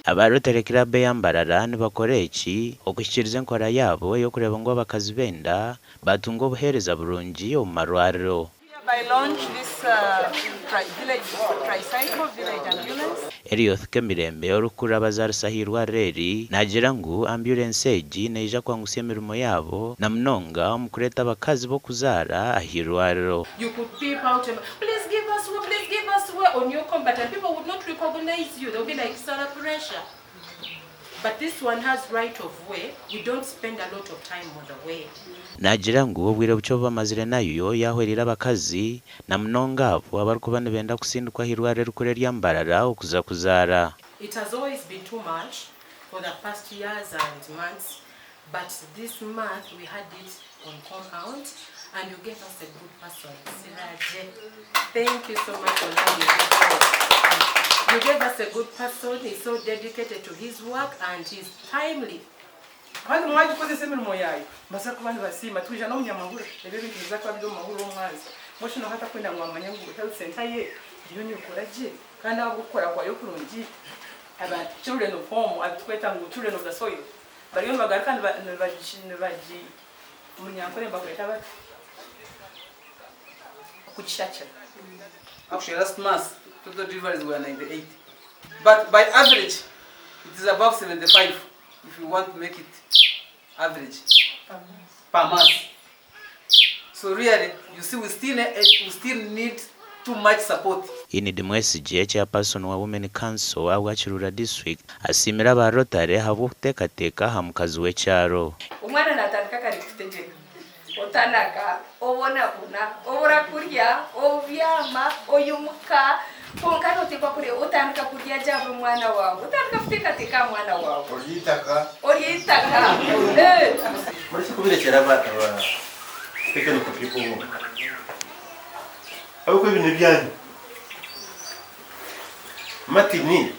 aba Rotary Club yambarara nibakore iki okushyikiriza enkora yabo yo kureba ngo abakazi benda batunga obuhereza burungi omu marwariro. I launched this village tricycle, village ambulance. Elioth Kemirembe orukura abazarisa eirwariro nagira ngu ambulance egi neija kwangusia emirimo yabo na munonga omu kureta abakazi b'okuzara eirwariro. You could peep out and please give us way on your combat, and people would not recognize you. They'll be like celebration. But this one has right of way. We don't spend a lot of time on the way. Nagira ngu obwire bucyo bamazire nayo yahwerera abakazi na munonga abo abarukuba nibenda kusindikwa eirwariro kure ryambarara okuza kuzara. It has always been too much for the past years and months, but this month we had it on compound, and you gave us a good person. Siraje, thank you so much for that. You gave us a good person. He's so dedicated to his work and he's timely. Kandi mwaje koze semirimo yayo mbasa kubandi basima tuje no munyamahuru ebe bintu bizakwa byo mahuru omwanzi moshi no hata kwenda mwamanya ngo health center ye iyo ni ukoraje kandi abo gukora kwa yo kurungi aba children of home atweta ngo children of the soil bari yo bagara kandi baji munyankore bakweta ba kuchichacha. Actually last month total deliveries were 98, but by average it is above 75 if you want to make it average per month. So really you see we still need too much support. Ini dimwesije chairperson wa Women Council wa Kirura district asimira ba Rotary habo kutekateka hamukazi w'ekyaro. Umwana natandika kari kutegeka otanaka obona kuna obora kurya obyama oyumuka ponkano tikwa kure otandika kurya jabo mwana wawe otandika kutekateka mwana wawe oriyitaka muri kubirekera abana ba technical people abo ko ibintu byanyu matini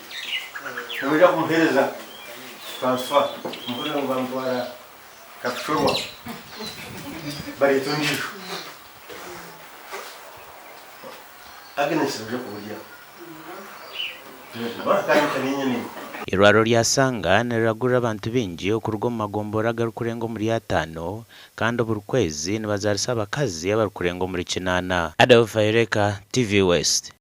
nabira kumuhereza transfer mukuru ngo bamwara kapitolwa bari tunjisho agenesije kuburya Eirwariro rya Sanga niragura abantu bingi okurwa mu magombora garukurengo muri 5 kandi buri kwezi nibazarisa abakazi abarukurengo muri 8. Okuhwera, TV West.